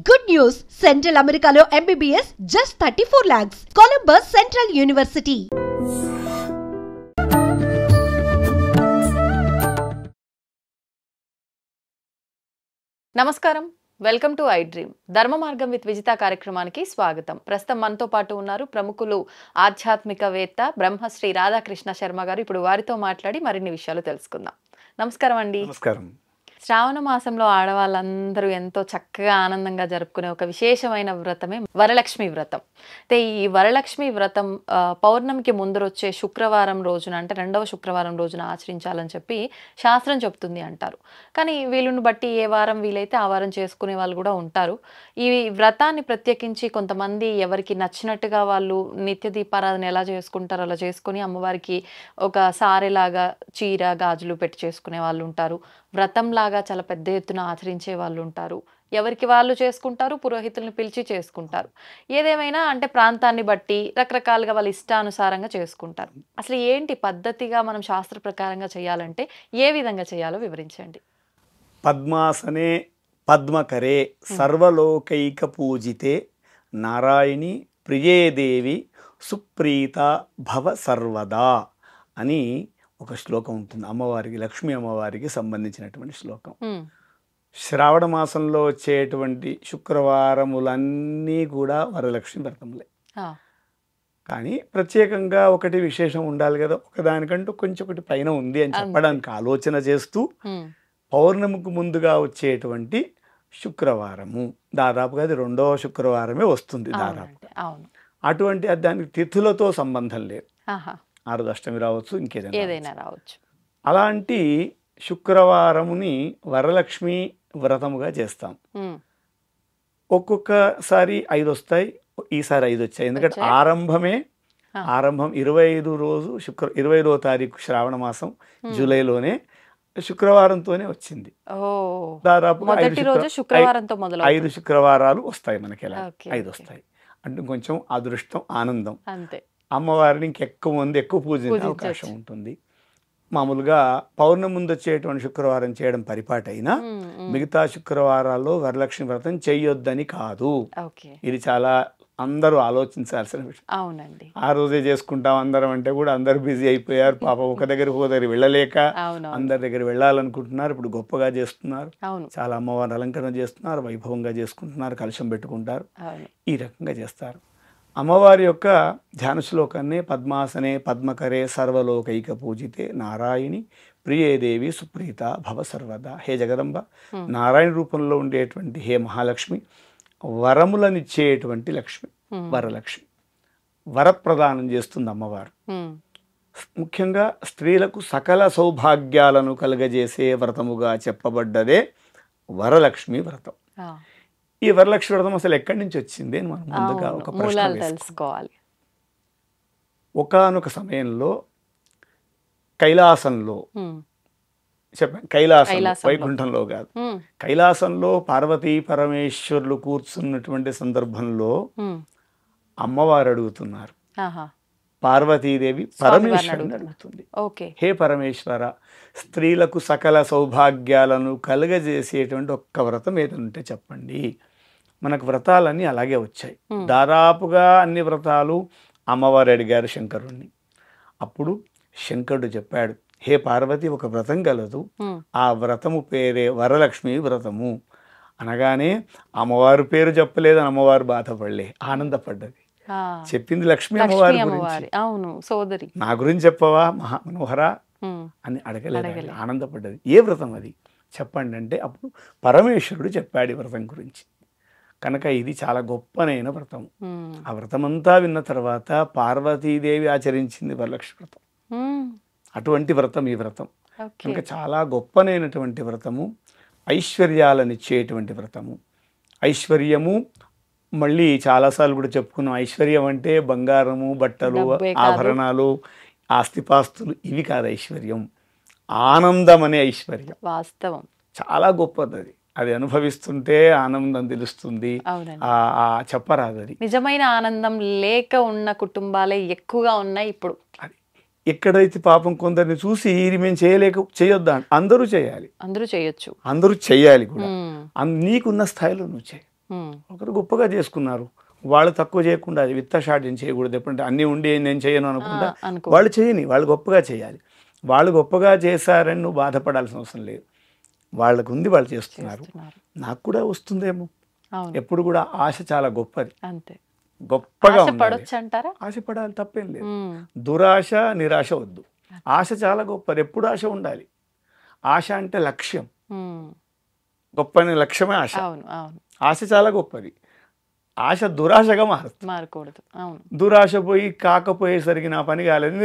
Good news! Central Americano MBBS just 34 lakhs. Columbus Central University. నమస్కారం, welcome to I dream. ధర్మ మార్గం with Vijitha కార్యక్రమానికి స్వాగతం. ప్రస్తుతం మనతో పాటు ఉన్నారు ప్రముఖులు, ఆధ్యాత్మికవేత్త బ్రహ్మశ్రీ రాధాకృష్ణ శర్మ గారు. ఇప్పుడు వారితో మాట్లాడి మరిన్ని విషయాలు తెలుసుకుందాం. నమస్కారం అండి. నమస్కారం. శ్రావణ మాసంలో ఆడవాళ్ళందరూ ఎంతో చక్కగా ఆనందంగా జరుపుకునే ఒక విశేషమైన వ్రతమే వరలక్ష్మి వ్రతం. అయితే ఈ వరలక్ష్మి వ్రతం పౌర్ణమికి ముందు వచ్చే శుక్రవారం రోజున, అంటే రెండవ శుక్రవారం రోజున ఆచరించాలని చెప్పి శాస్త్రం చెప్తుంది అంటారు. కానీ వీళ్ళని బట్టి ఏ వారం వీలైతే ఆ వారం చేసుకునే వాళ్ళు కూడా ఉంటారు. ఈ వ్రతాన్ని ప్రత్యేకించి కొంతమంది ఎవరికి నచ్చినట్టుగా వాళ్ళు నిత్య దీపారాధన ఎలా చేసుకుంటారో అలా చేసుకుని అమ్మవారికి ఒక సారెలాగా చీర గాజులు పెట్టి చేసుకునే వాళ్ళు ఉంటారు. వ్రతంలాగా చాలా పెద్ద ఎత్తున ఆచరించే వాళ్ళు ఉంటారు. ఎవరికి వాళ్ళు చేసుకుంటారు, పురోహితుల్ని పిలిచి చేసుకుంటారు. ఏదేమైనా అంటే ప్రాంతాన్ని బట్టి రకరకాలుగా వాళ్ళ ఇష్టానుసారంగా చేసుకుంటారు. అసలు ఏంటి పద్ధతిగా మనం శాస్త్ర ప్రకారంగా చేయాలంటే ఏ విధంగా చేయాలో వివరించండి. పద్మాసనే పద్మకరే సర్వలోకైక పూజితే నారాయణి ప్రియే దేవి సుప్రీత భవ సర్వదా అని ఒక శ్లోకం ఉంటుంది. అమ్మవారికి, లక్ష్మీ అమ్మవారికి సంబంధించినటువంటి శ్లోకం. శ్రావణ మాసంలో వచ్చేటువంటి శుక్రవారములన్నీ కూడా వరలక్ష్మి వ్రతములే. కానీ ప్రత్యేకంగా ఒకటి విశేషం ఉండాలి కదా, ఒకదానికంటూ కొంచెం ఒకటి పైన ఉంది అని చెప్పడానికి ఆలోచన చేస్తూ పౌర్ణమికి ముందుగా వచ్చేటువంటి శుక్రవారము, దాదాపుగా అది రెండవ శుక్రవారమే వస్తుంది దాదాపు. అటువంటి దానికి తిథులతో సంబంధం లేదు. ఆరుదష్టమి రావచ్చు, ఇంకేదైనా రావచ్చు. అలాంటి శుక్రవారముని వరలక్ష్మి వ్రతముగా చేస్తాం. ఒక్కొక్కసారి 5 వస్తాయి, ఈసారి 5 వచ్చాయి. ఎందుకంటే ఆరంభం 25 రోజు 25వ తారీఖు శ్రావణ మాసం జూలైలోనే శుక్రవారంతోనే వచ్చింది. దాదాపుగా 5 శుక్రవారాలు వస్తాయి మనకి. ఎలా 5 వస్తాయి అంటే కొంచెం అదృష్టం, ఆనందం. అమ్మవారిని ఇంకెక్కువ మంది ఎక్కువ పూజించే అవకాశం ఉంటుంది. మామూలుగా పౌర్ణమి ముందు వచ్చేటువంటి శుక్రవారం చేయడం పరిపాటైనా మిగతా శుక్రవారాల్లో వరలక్ష్మి వ్రతం చేయొద్దని కాదు. ఇది చాలా అందరూ ఆలోచించాల్సిన విషయం. అవునండి, ఆ రోజే చేసుకుంటాం అందరం అంటే కూడా అందరు బిజీ అయిపోయారు. పాపం ఒక దగ్గర వెళ్ళలేక అందరి దగ్గర వెళ్ళాలనుకుంటున్నారు. ఇప్పుడు గొప్పగా చేస్తున్నారు, చాలా అమ్మవారిని అలంకరణ చేస్తున్నారు, వైభవంగా చేసుకుంటున్నారు, కలశం పెట్టుకుంటారు, ఈ రకంగా చేస్తారు. అమ్మవారి యొక్క ధ్యాన శ్లోకాన్ని పద్మాసనే పద్మకరే సర్వలోకైక పూజితే నారాయణి ప్రియేదేవి సుప్రీత భవ సర్వదా. హే జగదంబ, నారాయణ రూపంలో ఉండేటువంటి హే మహాలక్ష్మి, వరములనిచ్చేటువంటి లక్ష్మి, వరలక్ష్మి, వరప్రదానం చేస్తుంది అమ్మవారు. ముఖ్యంగా స్త్రీలకు సకల సౌభాగ్యాలను కలుగజేసే వ్రతముగా చెప్పబడ్డదే వరలక్ష్మి వ్రతం. ఈ వరలక్ష్మి వ్రతం అసలు ఎక్కడి నుంచి వచ్చింది అని మనం ముందుగా ఒక ప్రశ్న తెలుసుకోవాలి. ఒకానొక సమయంలో కైలాసంలో, వైకుంఠంలో కాదు, కైలాసంలో పార్వతీ పరమేశ్వరులు కూర్చున్నటువంటి సందర్భంలో అమ్మవారు అడుగుతున్నారు. పార్వతీదేవి పరమేశ్వరుని అడుగుతుంది, హే పరమేశ్వర, స్త్రీలకు సకల సౌభాగ్యాలను కలుగజేసేటువంటి ఒక్క వ్రతం ఏదంటే చెప్పండి. మనకు వ్రతాలన్నీ అలాగే వచ్చాయి. దాదాపుగా అన్ని వ్రతాలు అమ్మవారు అడిగారు శంకరుణ్ణి. అప్పుడు శంకరుడు చెప్పాడు, హే పార్వతి, ఒక వ్రతం కలదు, ఆ వ్రతము పేరే వరలక్ష్మి వ్రతము. అనగానే అమ్మవారి పేరు చెప్పలేదని అమ్మవారు బాధపడలే, ఆనందపడ్డది. చెప్పింది లక్ష్మీ అమ్మవారి గురించి, అవును సోదరి, నా గురించి చెప్పవా మహా మనోహరా అని అడగలేదు, ఆనందపడ్డది. ఏ వ్రతం అది చెప్పండి అంటే అప్పుడు పరమేశ్వరుడు చెప్పాడు ఈ వ్రతం గురించి. కనుక ఇది చాలా గొప్పనైన వ్రతం. ఆ వ్రతమంతా విన్న తర్వాత పార్వతీదేవి ఆచరించింది వరలక్ష్మి వ్రతం. అటువంటి వ్రతం ఈ వ్రతం. కనుక చాలా గొప్పనైనటువంటి వ్రతము, ఐశ్వర్యాలనిచ్చేటువంటి వ్రతము. ఐశ్వర్యము మళ్ళీ చాలాసార్లు కూడా చెప్పుకున్నాం. ఐశ్వర్యం అంటే బంగారము, బట్టలు, ఆభరణాలు, ఆస్తిపాస్తులు, ఇవి కాదు ఐశ్వర్యం. ఆనందం అనే ఐశ్వర్యం వాస్తవం, చాలా గొప్పది. అది అనుభవిస్తుంటే ఆనందం తెలుస్తుంది, చెప్పరాదు. అది నిజమైన ఆనందం లేక ఉన్న కుటుంబాలే ఎక్కువగా ఉన్నాయి ఇప్పుడు. అది ఎక్కడైతే పాపం కొందరిని చూసి ఇది మేము చేయొద్దా, అందరూ చేయాలి, అందరూ చేయొచ్చు, అందరూ చేయాలి కూడా. నీకున్న స్థాయిలో నువ్వు చేయి. ఒకరు గొప్పగా చేసుకున్నారు, వాళ్ళు తక్కువ చేయకుండా విత్తషాఢ్యం చేయకూడదు. ఎప్పుడంటే అన్నీ ఉండి నేను చేయను అనుకుంటా వాళ్ళు చేయని, వాళ్ళు గొప్పగా చేయాలి. వాళ్ళు గొప్పగా చేశారని నువ్వు బాధపడాల్సిన అవసరం లేదు. వాళ్ళకు ఉంది, వాళ్ళు చేస్తున్నారు, నాకు కూడా వస్తుందేమో. ఎప్పుడు కూడా ఆశ చాలా గొప్పది, అంతే, గొప్పగా అంటారా? ఆశపడాలి, తప్పేం లేదు. దురాశ నిరాశ వద్దు. ఆశ చాలా గొప్పది, ఎప్పుడు ఆశ ఉండాలి. ఆశ అంటే లక్ష్యం, గొప్ప లక్ష్యమే ఆశ. ఆశ చాలా గొప్పది. ఆశ దురాశగా మారకూడదు. దురాశ పోయి కాకపోయేసరికి నా పని కాలేదు,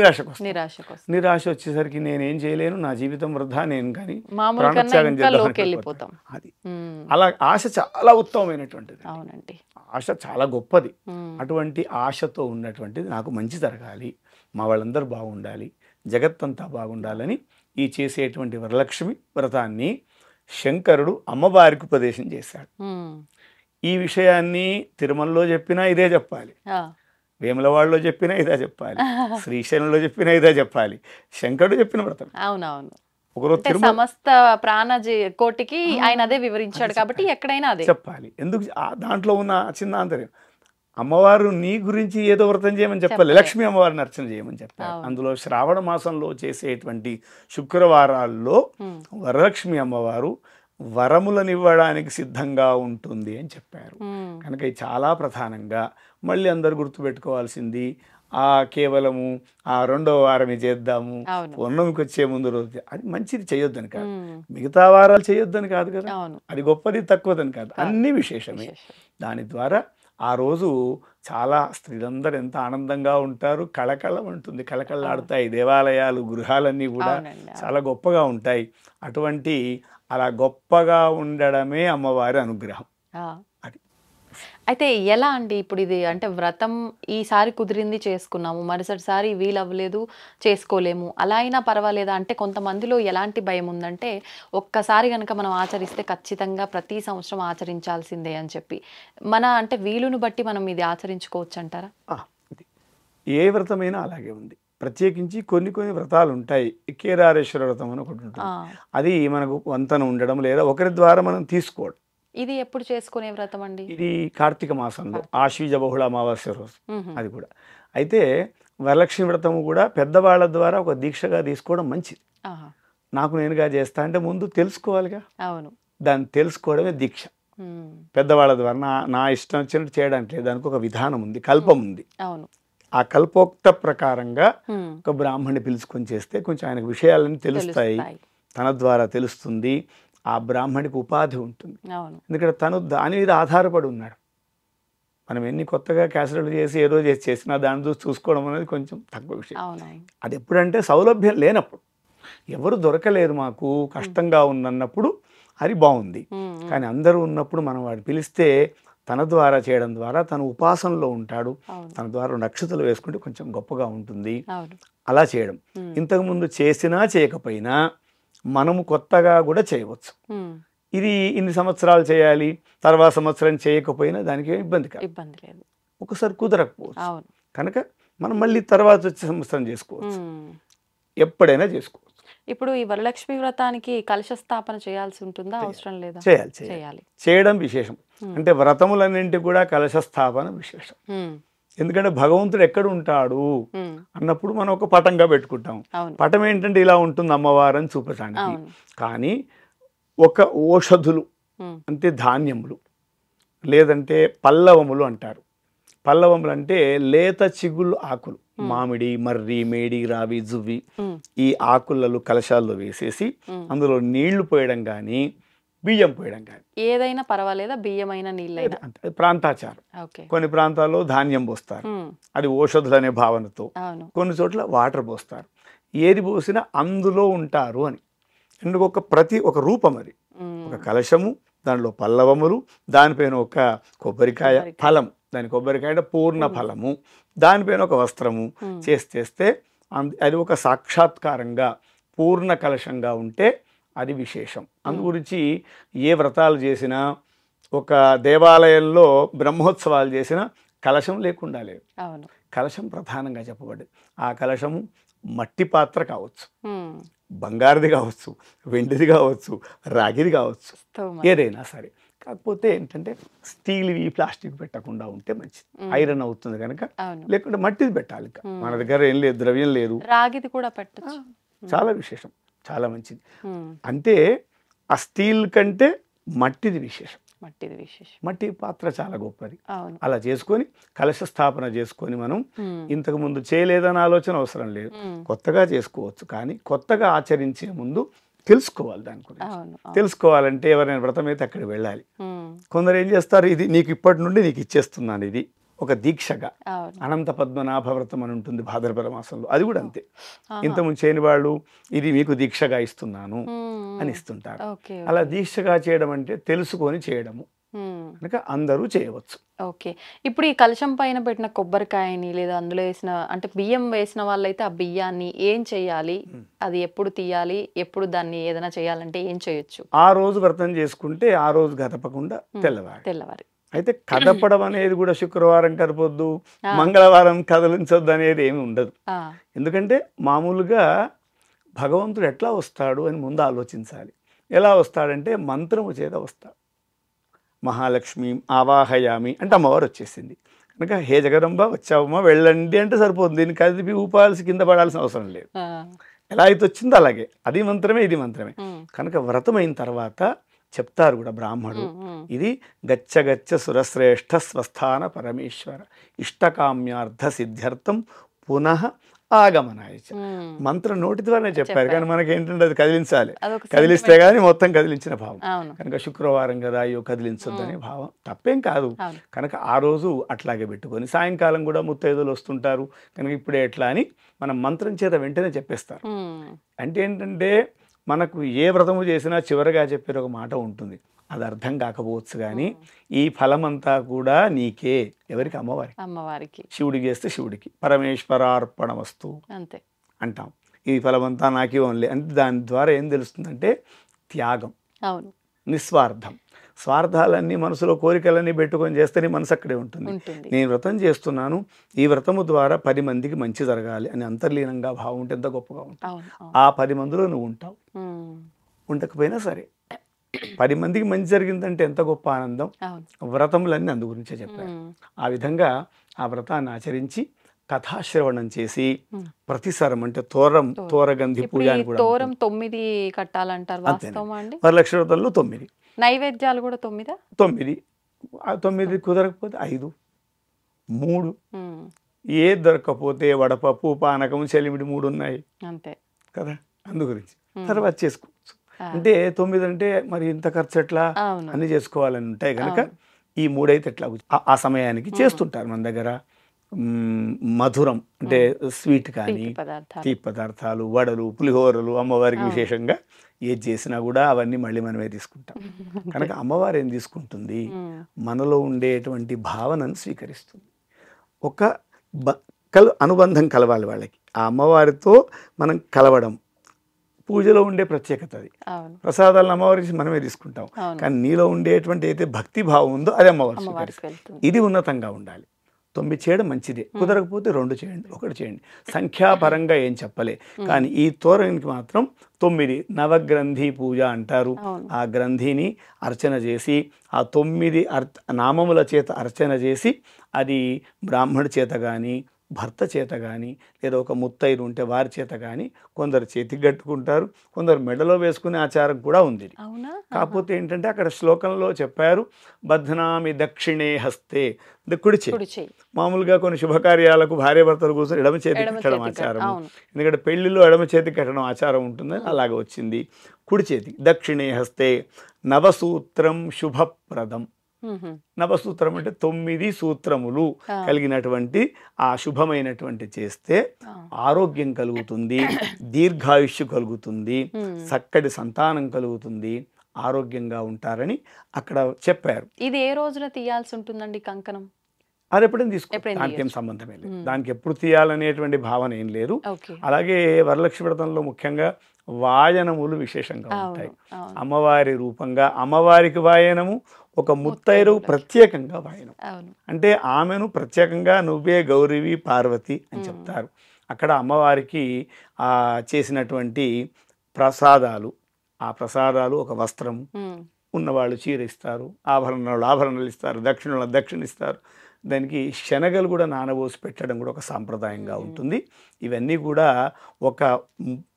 నిరాశ వచ్చేసరికి నేనేం చేయలేను, నా జీవితం వృధా, నేను కానీ ప్రాణత్యాగం చేద్దాం. అది అలా ఆశ చాలా ఉత్తమమైనటువంటిది. అవునండి, ఆశ చాలా గొప్పది. అటువంటి ఆశతో ఉన్నటువంటిది నాకు మంచి జరగాలి, మా వాళ్ళందరూ బాగుండాలి, జగత్తంతా బాగుండాలని ఈ చేసేటువంటి వరలక్ష్మి వ్రతాన్ని శంకరుడు అమ్మవారికి ఉపదేశం చేశాడు. ఈ విషయాన్ని తిరుమలలో చెప్పినా ఇదే చెప్పాలి, వేములవాడలో చెప్పినా ఇదే చెప్పాలి, శ్రీశైలంలో చెప్పినా ఇదే చెప్పాలి. శంకరుడు చెప్పిన వ్రతం. అవునవును, సమస్త ప్రాణ కోటికి ఆయన అదే వివరించాడు కాబట్టి ఎక్కడైనా అదే చెప్పాలి. ఎందుకు దాంట్లో ఉన్న చిన్న ఆంతర్యం, అమ్మవారు నీ గురించి ఏదో వ్రతం చేయమని చెప్పాలి, లక్ష్మీ అమ్మవారిని అర్చన చేయమని చెప్పాలి. అందులో శ్రావణ మాసంలో చేసేటువంటి శుక్రవారాల్లో వరలక్ష్మి అమ్మవారు వరములనివ్వడానికి సిద్ధంగా ఉంటుంది అని చెప్పారు. కనుక ఇది చాలా ప్రధానంగా మళ్ళీ అందరు గుర్తుపెట్టుకోవాల్సింది, కేవలము ఆ 2వ వారమే చేద్దాము, పౌర్ణమికి వచ్చే ముందు రోజు, అది మంచిది చేయొద్దని కాదు, మిగతా వారాలు చేయొద్దని కాదు కదా, అది గొప్పది తక్కువదని కాదు, అన్ని విశేషమే. దాని ద్వారా ఆ రోజు చాలా స్త్రీలందరూ ఎంత ఆనందంగా ఉంటారు, కళకళ ఉంటుంది, కళకళలాడుతాయి దేవాలయాలు, గృహాలన్నీ కూడా చాలా గొప్పగా ఉంటాయి. అటువంటి అలా గొప్పగా ఉండడమే అమ్మవారి అనుగ్రహం. అది అయితే ఎలా అండి ఇప్పుడు ఇది అంటే వ్రతం ఈసారి కుదిరింది చేసుకున్నాము, మరుసటిసారి వీలు అవ్వలేదు చేసుకోలేము, అలా అయినా పర్వాలేదా? అంటే కొంతమందిలో ఎలాంటి భయం ఉందంటే ఒక్కసారి కనుక మనం ఆచరిస్తే ఖచ్చితంగా ప్రతి సంవత్సరం ఆచరించాల్సిందే అని చెప్పి, మన అంటే వీలును బట్టి మనం ఇది ఆచరించుకోవచ్చు అంటారా? ఏ వ్రతమైనా అలాగే ఉంది. ప్రత్యేకించి కొన్ని వ్రతాలు ఉంటాయి. కేదారేశ్వర వ్రతం అని ఒకటి ఉంటుంది, అది మనకు వంతన ఉండడం లేదా ఒకరి ద్వారా మనం తీసుకోవడం. ఇది ఎప్పుడు చేసుకునే వ్రతం అండి? ఇది కార్తీక మాసంలో ఆశ్వీజ బహుళ అమావాస్య రోజు అది కూడా. అయితే వరలక్ష్మి వ్రతము కూడా పెద్దవాళ్ళ ద్వారా ఒక దీక్షగా తీసుకోవడం మంచిది. నాకు నేనుగా చేస్తా అంటే ముందు తెలుసుకోవాలిగా, అవును, దాన్ని తెలుసుకోవడమే దీక్ష. పెద్దవాళ్ళ ద్వారా నా ఇష్టం వచ్చినట్టు చేయడానికి లేదు, దానికి ఒక విధానం ఉంది, కల్పం ఉంది. అవును, ఆ కల్పోక్త ప్రకారంగా ఒక బ్రాహ్మణ్ణి పిలుచుకొని చేస్తే కొంచెం ఆయనకు విషయాలన్నీ తెలుస్తాయి, తన ద్వారా తెలుస్తుంది, ఆ బ్రాహ్మణికి ఉపాధి ఉంటుంది. ఎందుకంటే తను దాని మీద ఆధారపడి ఉన్నాడు. మనం ఎన్ని కొత్తగా క్యాసెట్లు చేసి ఏదో చేసినా దాన్ని చూసి చూసుకోవడం అనేది కొంచెం తక్కువ విషయం. అది ఎప్పుడంటే సౌలభ్యం లేనప్పుడు, ఎవరు దొరకలేదు మాకు కష్టంగా ఉందన్నప్పుడు అది బాగుంది. కానీ అందరూ ఉన్నప్పుడు మనం వాడిని పిలిస్తే తన ద్వారా చేయడం ద్వారా తను ఉపాసనలో ఉంటాడు, తన ద్వారా నక్షత్రాలు వేసుకుంటే కొంచెం గొప్పగా ఉంటుంది. అలా చేయడం ఇంతకుముందు చేసినా చేయకపోయినా మనము కొత్తగా కూడా చేయవచ్చు. ఇది ఇన్ని సంవత్సరాలు చేయాలి, తర్వాత సంవత్సరం చేయకపోయినా దానికి ఇబ్బంది లేదు, ఒకసారి కుదరకపోవచ్చు. కనుక మనం మళ్ళీ తర్వాత వచ్చే సంవత్సరం చేసుకోవచ్చు, ఎప్పుడైనా చేసుకోవచ్చు. ఇప్పుడు ఈ వరలక్ష్మి వ్రతానికి కలశ స్థాపన చేయాల్సి ఉంటుందా, అవసరం లేదా? చేయాలి, చేయడం విశేషం. అంటే వ్రతములన్నింటి కూడా కలశ స్థాపన విశేషం. ఎందుకంటే భగవంతుడు ఎక్కడ ఉంటాడు అన్నప్పుడు మనం ఒక పటంగా పెట్టుకుంటాం. పటం ఏంటంటే ఇలా ఉంటుంది అమ్మవారు అని చూపటానికి. కానీ ఒక ఓషధులు అంటే ధాన్యములు లేదంటే పల్లవములు అంటారు. పల్లవములు అంటే లేత చిగుళ్ళు ఆకులు, మామిడి, మర్రి, మేడి, రావి, జువ్వి, ఈ ఆకులలో కలశాల్లో వేసేసి అందులో నీళ్లు పోయడం కానీ బియ్యం పోయడం కానీ ఏదైనా పర్వాలేదా, బియ్యమైన నీళ్ళైనా ప్రాంతాచారం. కొన్ని ప్రాంతాల్లో ధాన్యం పోస్తారు, అది ఓషధులు అనే భావనతో. కొన్ని చోట్ల వాటర్ పోస్తారు. ఏది పోసినా అందులో ఉంటారు అని. ఎందుకు ఒక రూపం అది, ఒక కలశము, దానిలో పల్లవములు, దానిపైన ఒక కొబ్బరికాయ ఫలం, దాని కొబ్బరికాయ పూర్ణ ఫలము, దానిపైన ఒక వస్త్రము చేస్తే అది ఒక సాక్షాత్కారంగా పూర్ణ కలశంగా ఉంటే అది విశేషం. అందు గురించి ఏ వ్రతాలు చేసినా, ఒక దేవాలయంలో బ్రహ్మోత్సవాలు చేసినా కలశం లేకుండా లేదు. కలశం ప్రధానంగా చెప్పబడ్డది. ఆ కలశము మట్టి పాత్ర కావచ్చు, బంగారుది కావచ్చు, వెండిది కావచ్చు, రాగిది కావచ్చు, ఏదైనా సరే. కాకపోతే ఏంటంటే స్టీల్వి ప్లాస్టిక్ పెట్టకుండా ఉంటే మంచిది, ఐరన్ అవుతుంది కనుక. లేకుంటే మట్టిది పెట్టాలి. మన దగ్గర ఏం లేదు, ద్రవ్యం లేదు, రాగిది కూడా పెట్టచ్చు, చాలా విశేషం, చాలా మంచిది. అంటే ఆ స్టీల్ కంటే మట్టిది విశేషం, మట్టి పాత్ర చాలా గొప్పది. అలా చేసుకొని కలశ స్థాపన చేసుకొని మనం ఇంతకు ముందు చేయలేదన్న ఆలోచన అవసరం లేదు, కొత్తగా చేసుకోవచ్చు. కానీ కొత్తగా ఆచరించే ముందు తెలుసుకోవాలి దాని గురించి. తెలుసుకోవాలంటే ఎవరైనా వ్రతం అయితే అక్కడికి వెళ్ళాలి. కొందరు ఏం చేస్తారు, ఇది నీకు ఇప్పటి నుండి నీకు ఇచ్చేస్తున్నాను, ఇది ఒక దీక్షగా అనంత పద్మనాభ వ్రతం అని ఉంటుంది భాద్రపద మాసంలో, అది కూడా అంతే. ఇంతకుముందు చేయని వాళ్ళు ఇది మీకు దీక్షగా ఇస్తున్నాను అని ఇస్తుంటారు. అలా దీక్షగా చేయడం అంటే తెలుసుకొని చేయడము కనుక అందరూ చేయవచ్చు. ఓకే, ఇప్పుడు ఈ కలశం పైన పెట్టిన కొబ్బరికాయని లేదా అందులో వేసిన అంటే బియ్యం వేసిన వాళ్ళైతే ఆ బియ్యాన్ని ఏం చేయాలి, అది ఎప్పుడు తీయాలి, ఎప్పుడు దాన్ని ఏదైనా చేయాలంటే ఏం చేయొచ్చు? ఆ రోజు వ్రతం చేసుకుంటే ఆ రోజు గదపకుండా తెల్లవారి. అయితే కదపడం అనేది కూడా శుక్రవారం కదపొద్దు, మంగళవారం కదిలించొద్దు అనేది ఏమి ఉండదు. ఎందుకంటే మామూలుగా భగవంతుడు ఎట్లా వస్తాడు అని ముందు ఆలోచించాలి. ఎలా వస్తాడంటే మంత్రము చేత వస్తాడు. మహాలక్ష్మి ఆవాహయామి అంటే అమ్మవారు వచ్చేసింది కనుక హే జగదంబ వచ్చావమ్మా వెళ్ళండి అంటే సరిపోతుంది. దీన్ని కదిపి ఊపాల్సి కింద పడాల్సిన అవసరం లేదు. ఎలా అయితే వచ్చిందో అలాగే, అది మంత్రమే ఇది మంత్రమే. కనుక వ్రతమైన తర్వాత చెప్తారు కూడా బ్రాహ్మణుడు, ఇది గచ్చ గచ్చ సురశ్రేష్ఠ స్వస్థాన పరమేశ్వర ఇష్టకామ్యార్థ సిద్ధ్యర్థం పునః ఆగమనాయ. మంత్రం నోటి ద్వారానే చెప్పారు కానీ మనకి ఏంటంటే అది కదిలించాలి, కదిలిస్తే గానీ మొత్తం కదిలించిన భావం. కనుక శుక్రవారం కదా అయ్యో కదిలించొద్దనే భావం తప్పేం కాదు. కనుక ఆ రోజు అట్లాగే పెట్టుకొని సాయంకాలం కూడా ముత్తైదులు వస్తుంటారు కనుక ఇప్పుడే ఎట్లా అని మనం మంత్రం చేత వెంటనే చెప్పేస్తారు. అంటే ఏంటంటే మనకు ఏ వ్రతము చేసినా చివరిగా చెప్పే ఒక మాట ఉంటుంది, అది అర్థం కాకపోవచ్చు కానీ ఈ ఫలమంతా కూడా నీకే. ఎవరికి? అమ్మవారికి. శివుడికి చేస్తే శివుడికి పరమేశ్వరార్పణమస్తు అంతే అంటాం. ఈ ఫలమంతా నాకే ఓన్లీ అంటే దాని ద్వారా ఏం తెలుస్తుందంటే త్యాగం, నిస్వార్థం. స్వార్థాలన్నీ మనసులో కోరికలన్నీ పెట్టుకొని చేస్తేనే మనసు అక్కడే ఉంటుంది. నేను వ్రతం చేస్తున్నాను, ఈ వ్రతము ద్వారా 10 మందికి మంచి జరగాలి అని అంతర్లీనంగా భావం ఉంటే ఎంత గొప్పగా ఉంటుంది. ఆ 10 మందిలో నువ్వు ఉంటావు, ఉండకపోయినా సరే 10 మందికి మంచి జరిగిందంటే ఎంత గొప్ప ఆనందం. వ్రతములన్నీ అందు గురించే చెప్పారు. ఆ విధంగా ఆ వ్రతాన్ని ఆచరించి కథాశ్రవణం చేసి ప్రతిసారం అంటే తోరగంధి పూజ అని కూడా 9 కట్టాలంటారు. వరలక్ష్మి వ్రతంలో 9 నైవేద్యాలు కూడా 9 కుదరకపోతే 5 3 ఏ దొరకకపోతే వడపప్పు పానకం చెలిమిడి 3 ఉన్నాయి అంతే కదా. అందు గురించి తర్వాత చేసుకోవచ్చు. అంటే 9 అంటే మరి ఇంత ఖర్చు ఎట్లా అన్ని చేసుకోవాలని ఉంటాయి కనుక ఈ 3 అయితే ఎట్లా ఆ సమయానికి చేస్తుంటారు. మన దగ్గర మధురం అంటే స్వీట్ కానీ తీపి పదార్థాలు, వడలు, పులిహోరలు అమ్మవారికి విశేషంగా ఏది చేసినా కూడా అవన్నీ మళ్ళీ మనమే తీసుకుంటాం. కనుక అమ్మవారు ఏం తీసుకుంటుంది, మనలో ఉండేటువంటి భావనను స్వీకరిస్తుంది. ఒక అనుబంధం కలవాలి వాళ్ళకి, ఆ అమ్మవారితో మనం కలవడం పూజలో ఉండే ప్రత్యేకత అది. ప్రసాదాలను అమ్మవారికి మనమే తీసుకుంటాం కానీ నీలో ఉండేటువంటి అయితే భక్తి భావం ఉందో అది అమ్మవారు స్వీకరిస్తుంది. ఇది ఉన్నతంగా ఉండాలి. 9 చేయడం మంచిదే, కుదరకపోతే 2 చేయండి, 1 చేయండి. సంఖ్యాపరంగా ఏం చెప్పలే కానీ ఈ తోరణికి మాత్రం 9 నవగ్రంథి పూజ అంటారు. ఆ గ్రంథిని అర్చన చేసి ఆ 9 నామముల చేత అర్చన చేసి అది బ్రాహ్మణుడి చేత కానీ భర్త చేత కానీ లేదా ఒక ముత్తైదు ఉంటే వారి చేత కానీ కొందరు చేతికి కట్టుకుంటారు, కొందరు మెడలో వేసుకునే ఆచారం కూడా ఉంది. కాకపోతే ఏంటంటే అక్కడ శ్లోకంలో చెప్పారు బధ్నామి దక్షిణే హస్తే, కుడి చేయి. మామూలుగా కొన్ని శుభకార్యాలకు భార్యాభర్తలు కూర్చొని ఎడమ చేతికి కట్టడం ఆచారం. ఎందుకంటే పెళ్లిలో ఎడమ చేతికి కట్టడం ఆచారం ఉంటుందని అలాగే వచ్చింది. కుడి చేతి దక్షిణే హస్తే నవసూత్రం శుభప్రదం. నవసూత్రం అంటే 9 సూత్రములు కలిగినటువంటి ఆ శుభమైనటువంటి చేస్తే ఆరోగ్యం కలుగుతుంది, దీర్ఘాయుష్యు కలుగుతుంది, చక్కటి సంతానం కలుగుతుంది, ఆరోగ్యంగా ఉంటారని అక్కడ చెప్పారు. ఇది ఏ రోజున తీయాల్సి ఉంటుందండి కంకణం? అది ఎప్పుడైనా తీసుకో, దానికి ఏం సంబంధమే లేదు. దానికి ఎప్పుడు తీయాలనేటువంటి భావన ఏం లేదు. అలాగే వరలక్ష్మి వ్రతంలో ముఖ్యంగా వాయనములు విశేషంగా ఉంటాయి. అమ్మవారి రూపంగా అమ్మవారికి వాయనము, ఒక ముత్తైరు ప్రత్యేకంగా వాయనం. అంటే ఆమెను ప్రత్యేకంగా నువ్వే గౌరీవి పార్వతి అని చెప్తారు. అక్కడ అమ్మవారికి చేసినటువంటి ప్రసాదాలు, ఆ ప్రసాదాలు ఒక వస్త్రము, ఉన్నవాళ్ళు చీర ఇస్తారు, ఆభరణాలు ఇస్తారు, దక్షిణ ఇస్తారు. దానికి శనగలు కూడా నానబోసి పెట్టడం కూడా ఒక సాంప్రదాయంగా ఉంటుంది. ఇవన్నీ కూడా ఒక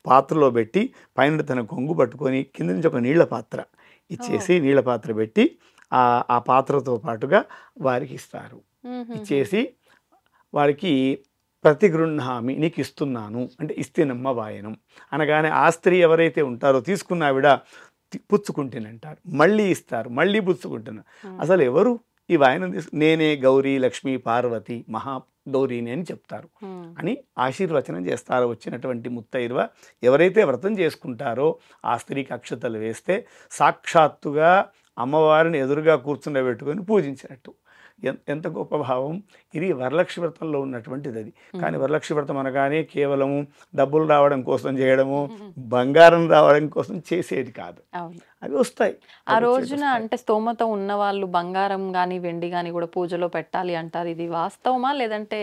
పాత్రలో పెట్టి పైన తన కొంగు పట్టుకొని కింద నుంచి ఒక నీళ్ల పాత్ర ఇచ్చేసి నీళ్ల పాత్ర పెట్టి ఆ పాత్రతో పాటుగా వారికి ఇస్తారు. ఇచ్చేసి వారికి ప్రతిగృహామి, నీకు ఇస్తున్నాను అంటే ఇస్తేనమ్మ వాయనం అనగానే ఆ స్త్రీ ఎవరైతే ఉంటారో తీసుకున్న ఆవిడ పుచ్చుకుంటేనంటారు, మళ్ళీ ఇస్తారు, మళ్ళీ పుచ్చుకుంటున్నారు. అసలు ఎవరు ఈ వాయనం నేనే గౌరీ లక్ష్మీ పార్వతి మహాగౌరీని అని చెప్తారు అని ఆశీర్వచనం చేస్తారు. వచ్చినటువంటి ముత్తైదువ ఎవరైతే వ్రతం చేసుకుంటారో ఆ స్త్రీకి అక్షతలు వేస్తే సాక్షాత్తుగా అమ్మవారిని ఎదురుగా కూర్చుండబెట్టుకొని పూజించినట్టు. ఎంత గొప్ప భావం ఇది వరలక్ష్మి వ్రతంలో ఉన్నటువంటిది. అది కానీ వరలక్ష్మి వ్రతం అనగానే కేవలము డబ్బులు రావడం కోసం చేయడము, బంగారం రావడం కోసం చేసేది కాదు. అవి వస్తాయి ఆ రోజున. అంటే స్తోమత ఉన్న వాళ్ళు బంగారం కానీ వెండి కానీ కూడా పూజలో పెట్టాలి అంటారు. ఇది వాస్తవమా లేదంటే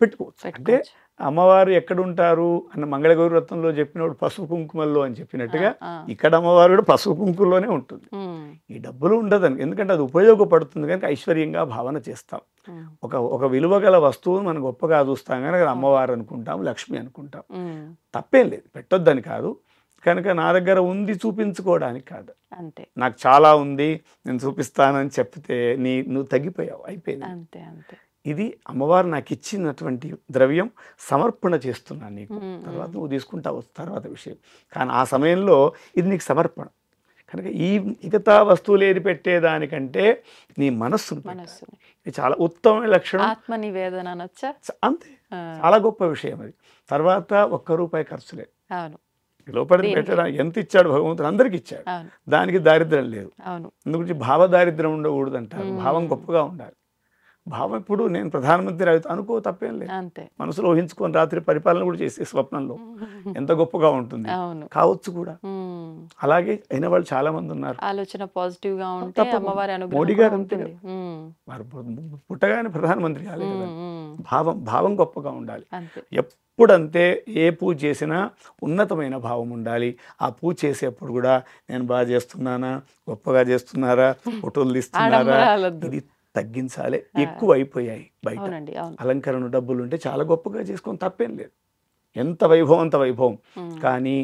పెట్టుకోవచ్చు? అంటే అమ్మవారు ఎక్కడుంటారు అన్న మంగళగౌరి వ్రతంలో చెప్పినప్పుడు పసుపు కుంకుమల్లో అని చెప్పినట్టుగా ఇక్కడ అమ్మవారు కూడా పసుపు కుంకుమలోనే ఉంటుంది. ఈ డబ్బులు ఉండదని, ఎందుకంటే అది ఉపయోగపడుతుంది కనుక ఐశ్వర్యంగా భావన చేస్తాం. ఒక విలువ గల వస్తువును మనం గొప్పగా చూస్తాం కనుక అమ్మవారు అనుకుంటాం, లక్ష్మి అనుకుంటాం. తప్పేం లేదు, పెట్టొద్దని కాదు. కనుక నా దగ్గర ఉంది చూపించుకోవడానికి కాదు, అంతే. నాకు చాలా ఉంది నేను చూపిస్తానని చెప్తే నువ్వు తగ్గిపోయావు, అయిపోయింది. అంతే అంతే. ఇది అమ్మవారు నాకు ఇచ్చినటువంటి ద్రవ్యం, సమర్పణ చేస్తున్నాను నీకు, తర్వాత నువ్వు తీసుకుంటావు తర్వాత విషయం. కానీ ఆ సమయంలో ఇది నీకు సమర్పణ కనుక ఈ మిగతా వస్తువులు ఏది పెట్టేదానికంటే నీ మనస్సును, ఇది చాలా ఉత్తమమైన లక్షణం. ఆత్మ నివేదన అనొచ్చా? అంతే, చాలా గొప్ప విషయం అది. తర్వాత ₹1 ఖర్చు లేదు. లోపలి పెట్టడానికి ఎంత ఇచ్చాడు భగవంతుడు, అందరికి ఇచ్చాడు. దానికి దారిద్ర్యం లేదు. అందుగురించి భావదారిద్ర్యం ఉండకూడదు అంటారు. భావం గొప్పగా ఉండాలి. భావం ఇప్పుడు నేను ప్రధానమంత్రి అనుకో, తప్పేం లేదు. మనసులో ఊహించుకొని రాత్రి పరిపాలన కూడా చేసే స్వప్నంలో ఎంత గొప్పగా ఉంటుంది, కావచ్చు కూడా. అలాగే అయిన వాళ్ళు చాలా మంది ఉన్నారు. ఆలోచన పాజిటివ్ గా ఉంటే అమ్మవారి అనుగ్రహం. మోడీ గారు అంతే, వారు పుట్టగానే ప్రధానమంత్రి కాలేదు కదా. భావం గొప్పగా ఉండాలి. ఎప్పుడంతే ఏ పూజ చేసినా ఉన్నతమైన భావం ఉండాలి. ఆ పూజ చేసేప్పుడు కూడా నేను బాగా చేస్తున్నానా, గొప్పగా చేస్తున్నారా, ఫోటోలు తీస్తున్నారా, ఇది తగ్గించాలి. ఎక్కువ అయిపోయాయి బయట. అలంకరణ డబ్బులు ఉంటే చాలా గొప్పగా చేసుకొని తప్పేం లేదు, ఎంత వైభవం అంత వైభవం. కానీ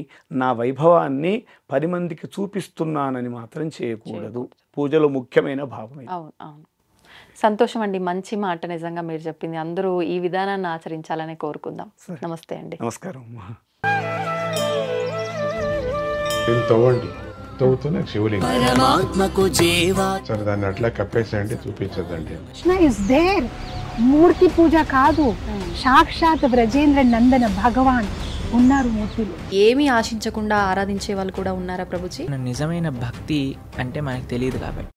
నా వైభవాన్ని 10 మందికి చూపిస్తున్నానని మాత్రం చేయకూడదు. పూజలో ముఖ్యమైన భావం. సంతోషం అండి, మంచి మాట. నిజంగా మీరు చెప్పింది అందరూ ఈ విధానాన్ని ఆచరించాలని కోరుకుందాం. నమస్తే అండి. నమస్కారం. తవ్వుతున్న శివలింగం సరే, దాన్ని అట్లా కప్పేసేయండి, చూపించదండి. కృష్ణ ఇస్ దేర్, మూర్తి పూజ కాదు, సాక్షాత్ బ్రజేంద్ర నందన భగవాన్ ఉన్నారు మూర్తిలో. ఏమీ ఆశించకుండా ఆరాధించే వాళ్ళు కూడా ఉన్నారా ప్రభుజీ? నిజమైన భక్తి అంటే మనకు తెలియదు కాబట్టి